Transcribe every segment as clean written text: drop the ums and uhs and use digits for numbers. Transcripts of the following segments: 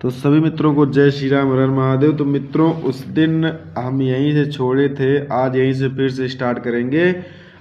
तो सभी मित्रों को जय श्री राम, हर हर महादेव। तो मित्रों, उस दिन हम यहीं से छोड़े थे, आज यहीं से फिर से स्टार्ट करेंगे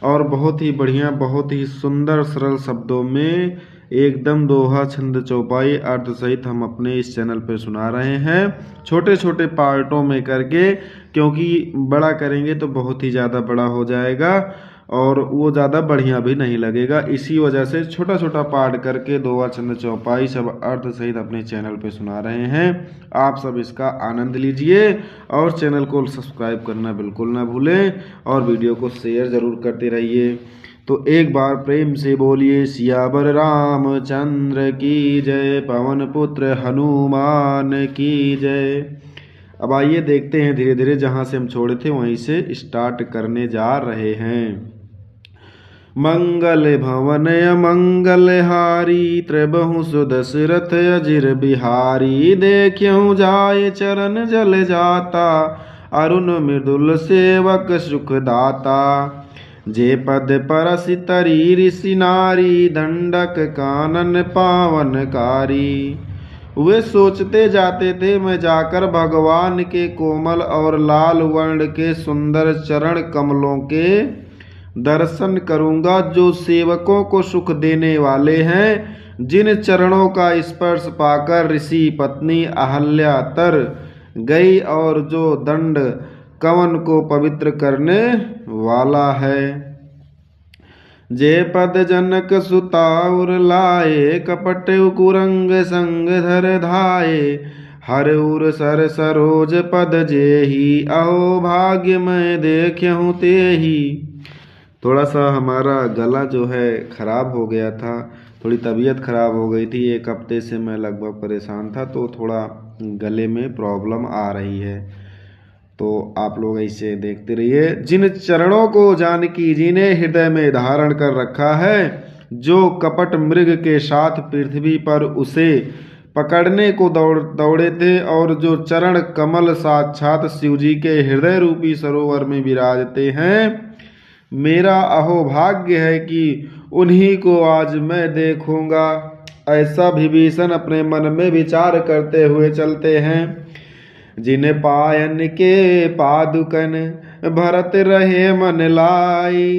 और बहुत ही बढ़िया, बहुत ही सुंदर सरल शब्दों में एकदम दोहा, छंद, चौपाई, अर्थ सहित हम अपने इस चैनल पे सुना रहे हैं, छोटे छोटे पार्टों में करके, क्योंकि बड़ा करेंगे तो बहुत ही ज़्यादा बड़ा हो जाएगा और वो ज़्यादा बढ़िया भी नहीं लगेगा। इसी वजह से छोटा छोटा पार्ट करके दोहा, छंद, चौपाई सब अर्थ सहित अपने चैनल पे सुना रहे हैं। आप सब इसका आनंद लीजिए और चैनल को सब्सक्राइब करना बिल्कुल ना भूलें और वीडियो को शेयर ज़रूर करते रहिए। तो एक बार प्रेम से बोलिए सियावर रामचंद्र की जय, पवन पुत्र हनुमान की जय। अब आइए देखते हैं धीरे धीरे, जहाँ से हम छोड़े थे वहीं से स्टार्ट करने जा रहे हैं। मंगल भवन मंगल हारी, त्रिबहु सुदशरथ अजिर बिहारी। देखियो जाय चरण जल जाता, अरुण मृदुल सेवक सुखदाता। जे पद परसि तरी ऋषि नारी, दंडक कानन पावनकारी। वे सोचते जाते थे, मैं जाकर भगवान के कोमल और लाल वर्ण के सुंदर चरण कमलों के दर्शन करूंगा, जो सेवकों को सुख देने वाले हैं। जिन चरणों का स्पर्श पाकर ऋषि पत्नी अहल्या तर गई और जो दंड कवन को पवित्र करने वाला है। जे पद जनक सुताउर लाए, कपट कुरंग संग धर धाये। हर उर सर सरोज पद जेही, अहो भाग्य मैं देखूं तेही। थोड़ा सा हमारा गला जो है ख़राब हो गया था, थोड़ी तबीयत ख़राब हो गई थी। एक हफ्ते से मैं लगभग परेशान था, तो थोड़ा गले में प्रॉब्लम आ रही है, तो आप लोग ऐसे देखते रहिए। जिन चरणों को जानकी जी ने हृदय में धारण कर रखा है, जो कपट मृग के साथ पृथ्वी पर उसे पकड़ने को दौड़े थे, और जो चरण कमल साक्षात शिव जी के हृदय रूपी सरोवर में विराजते हैं, मेरा अहोभाग्य है कि उन्हीं को आज मैं देखूंगा। ऐसा विभीषण अपने मन में विचार करते हुए चलते हैं। जिन पायन के पादुकन भरत रहे मन लाई,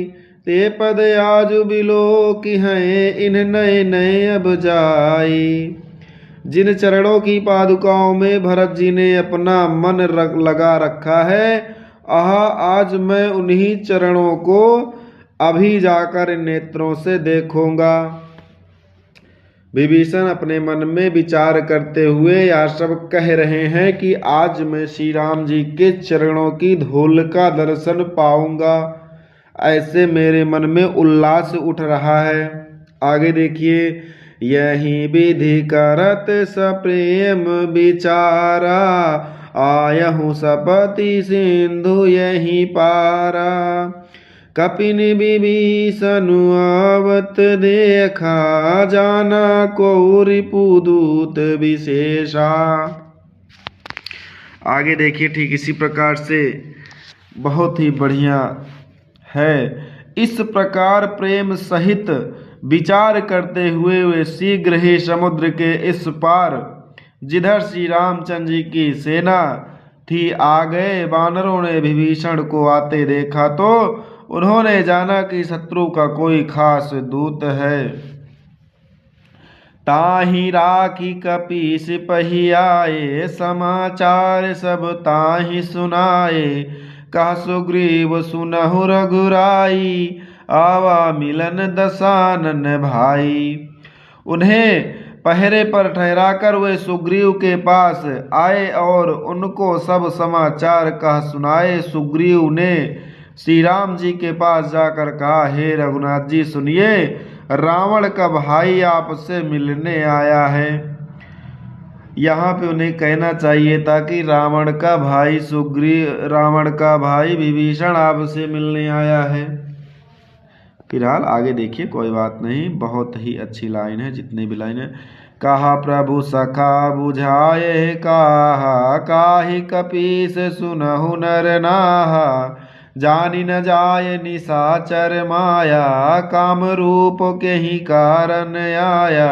ते पद आज बिलो की हैं इन नए नए अब जाई। जिन चरणों की पादुकाओं में भरत जी ने अपना मन लगा रखा है, आज मैं उन्हीं चरणों को अभी जाकर नेत्रों से देखूंगा। विभीषण अपने मन में विचार करते हुए यह सब कह रहे हैं कि आज मैं श्री राम जी के चरणों की धूल का दर्शन पाऊंगा। ऐसे मेरे मन में उल्लास उठ रहा है। आगे देखिए, यही विधि करत सप्रेम विचारा, आयहु सपति सिंधु यही पारा। कपिन विभीषण आवत देखा, जाना को रिपुदूत विशेषा। आगे देखिए, ठीक इसी प्रकार से बहुत ही बढ़िया है। इस प्रकार प्रेम सहित विचार करते हुए वे शीघ्र ही समुद्र के इस पार, जिधर श्री रामचंद्र जी की सेना थी, आ गए। वानरों ने विभीषण को आते देखा तो उन्होंने जाना कि शत्रु का कोई खास दूत है। ताहि राखी कपि सिपहि आए, समाचार सब ताहि सुनाए। कहा सुग्रीव सुनहु रघुराई, आवा मिलन दशानन भाई। उन्हें पहरे पर ठहराकर वे सुग्रीव के पास आए और उनको सब समाचार कह सुनाए। सुग्रीव ने श्री राम जी के पास जाकर कहा, हे रघुनाथ जी सुनिए, रावण का भाई आपसे मिलने आया है। यहाँ पे उन्हें कहना चाहिए था कि रावण का भाई विभीषण आपसे मिलने आया है। फिलहाल आगे देखिए, कोई बात नहीं, बहुत ही अच्छी लाइन है, जितनी भी लाइन है। कहा प्रभु सखा बुझाए कहा, काहि कपीस सुनहु नर नाहा। जानी न जाय निशाचर माया, काम रूप के ही कारण आया।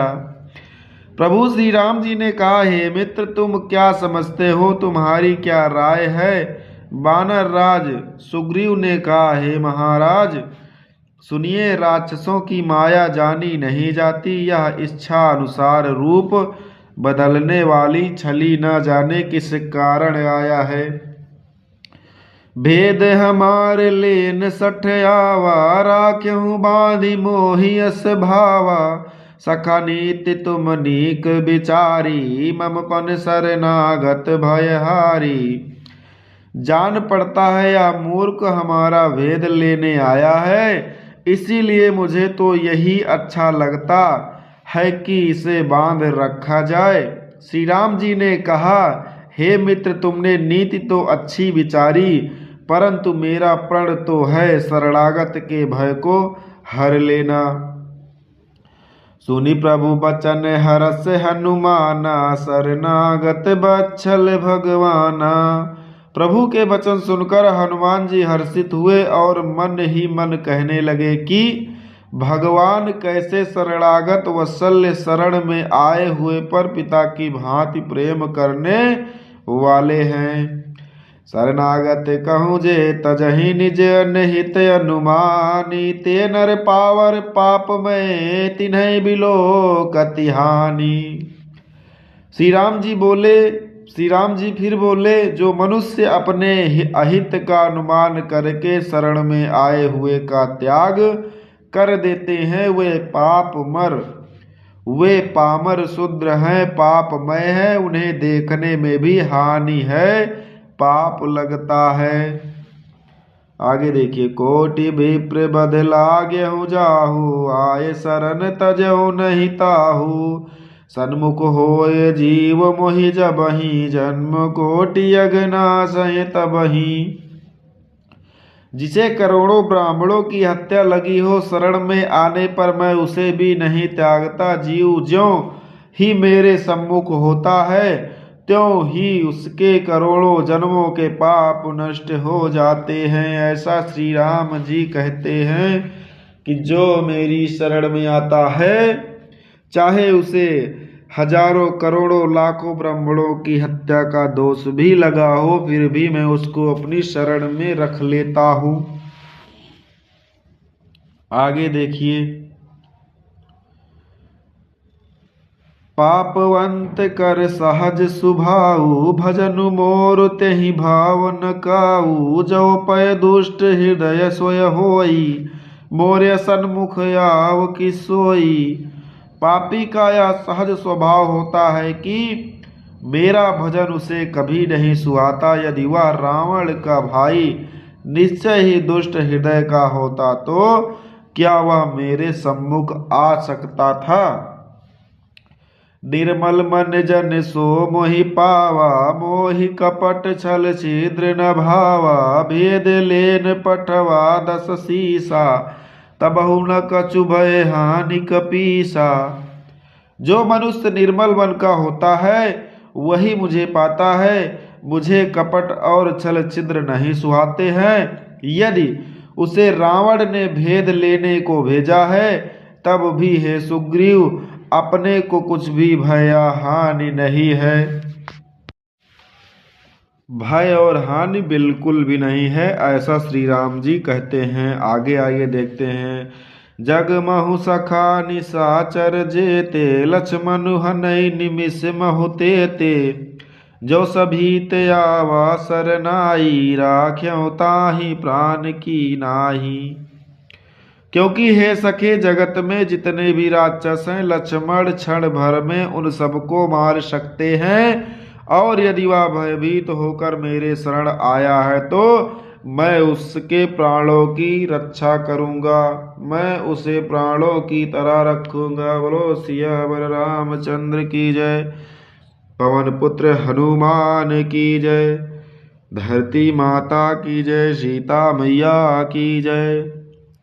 प्रभु श्री राम जी ने कहा, हे मित्र, तुम क्या समझते हो, तुम्हारी क्या राय है। वानर राज सुग्रीव ने कहा, हे महाराज सुनिए, राक्षसों की माया जानी नहीं जाती। यह इच्छा अनुसार रूप बदलने वाली छली न जाने किस कारण आया है। भेद हमारे लेन सठयावा, राख्यहूँ बांधी मोहि अस भावा। सखा नीति तुम नीक विचारी, मम पन शरणागत भयहारी। जान पड़ता है या मूर्ख हमारा भेद लेने आया है, इसीलिए मुझे तो यही अच्छा लगता है कि इसे बांध रखा जाए। श्री राम जी ने कहा, हे मित्र, तुमने नीति तो अच्छी विचारी, परंतु मेरा प्रण तो है शरणागत के भय को हर लेना। सुनी प्रभु बचन हरस हनुमाना, शरणागत बत्सल भगवाना। प्रभु के वचन सुनकर हनुमान जी हर्षित हुए और मन ही मन कहने लगे कि भगवान कैसे शरणागत वत्सल शरण में आए हुए पर पिता की भांति प्रेम करने वाले हैं। शरणागत कहूँ जे तजहि निज निहित अनुमानी, ते नर पावर पाप में तिन्ह बिलो कति हानि। श्री राम जी फिर बोले, जो मनुष्य अपने अहित का अनुमान करके शरण में आए हुए का त्याग कर देते हैं, वे पामर शूद्र हैं, पापमय है, उन्हें देखने में भी हानि है, पाप लगता है। आगे देखिए, कोटि विप्र बदला गेहूँ जाहू, आए शरण तजहु नहीं ताहू। सन्मुख होए जीव मोहि जबहि, जन्म कोटि अघनाशय तबहि। जिसे करोड़ों ब्राह्मणों की हत्या लगी हो, शरण में आने पर मैं उसे भी नहीं त्यागता। जीव ज्यों ही मेरे सम्मुख होता है, त्यों ही उसके करोड़ों जन्मों के पाप नष्ट हो जाते हैं। ऐसा श्री राम जी कहते हैं कि जो मेरी शरण में आता है, चाहे उसे हजारों करोड़ों लाखों ब्राह्मणों की हत्या का दोष भी लगा हो, फिर भी मैं उसको अपनी शरण में रख लेता हूं। आगे देखिए, पापवंत कर सहज सुभाऊ, भजनु मोर तेहि भाव न काऊ। जो पय दुष्ट हृदय सोय होई, मोरे सन्मुख आव कि सोई। पापी का यह सहज स्वभाव होता है कि मेरा भजन उसे कभी नहीं सुहाता। यदि वह रावण का भाई निश्चय ही दुष्ट हृदय का होता तो क्या वह मेरे सम्मुख आ सकता था। निर्मल मन जन सो मोहि पावा, मोहि कपट छल छिद्र न भावा। भेद लेन पठवा 10 सीसा, तबहु न कछु भय हानि कपीसा। जो मनुष्य निर्मल मन का होता है वही मुझे पाता है। मुझे कपट और छल छिद्र नहीं सुहाते हैं। यदि उसे रावण ने भेद लेने को भेजा है, तब भी हे सुग्रीव, अपने को कुछ भी भय हानि नहीं है। भय और हानि बिल्कुल भी नहीं है, ऐसा श्री राम जी कहते हैं। आगे देखते हैं। जग महु सखा निशाचर जेते, लक्ष्मण हनई निमिष महु तेते। जो सभीत आवा सरनाई, राख्यों ताहि प्राण की नाही। क्योंकि हे सखे, जगत में जितने भी राक्षस हैं, लक्ष्मण क्षण भर में उन सबको मार सकते हैं। और यदि वह भयभीत होकर मेरे शरण आया है तो मैं उसके प्राणों की रक्षा करूंगा, मैं उसे प्राणों की तरह रखूंगा। बोलो सियावर रामचंद्र की जय। पवन पुत्र हनुमान की जय। धरती माता की जय। सीता मैया की जय।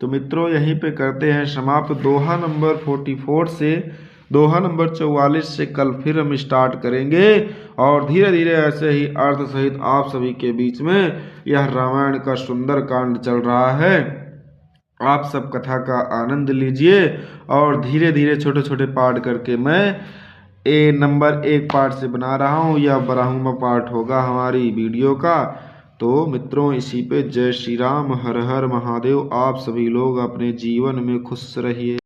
तो मित्रों, यहीं पे करते हैं समाप्त दोहा नंबर 44 से। दोहा नंबर 44 से कल फिर हम स्टार्ट करेंगे और धीरे धीरे ऐसे ही अर्थ सहित आप सभी के बीच में यह रामायण का सुंदर कांड चल रहा है। आप सब कथा का आनंद लीजिए और धीरे धीरे छोटे छोटे पाठ करके मैं नंबर 1 पार्ट से बना रहा हूँ। यह 12वां पार्ट होगा हमारी वीडियो का। तो मित्रों इसी पे जय श्री राम, हर हर महादेव। आप सभी लोग अपने जीवन में खुश रहिए।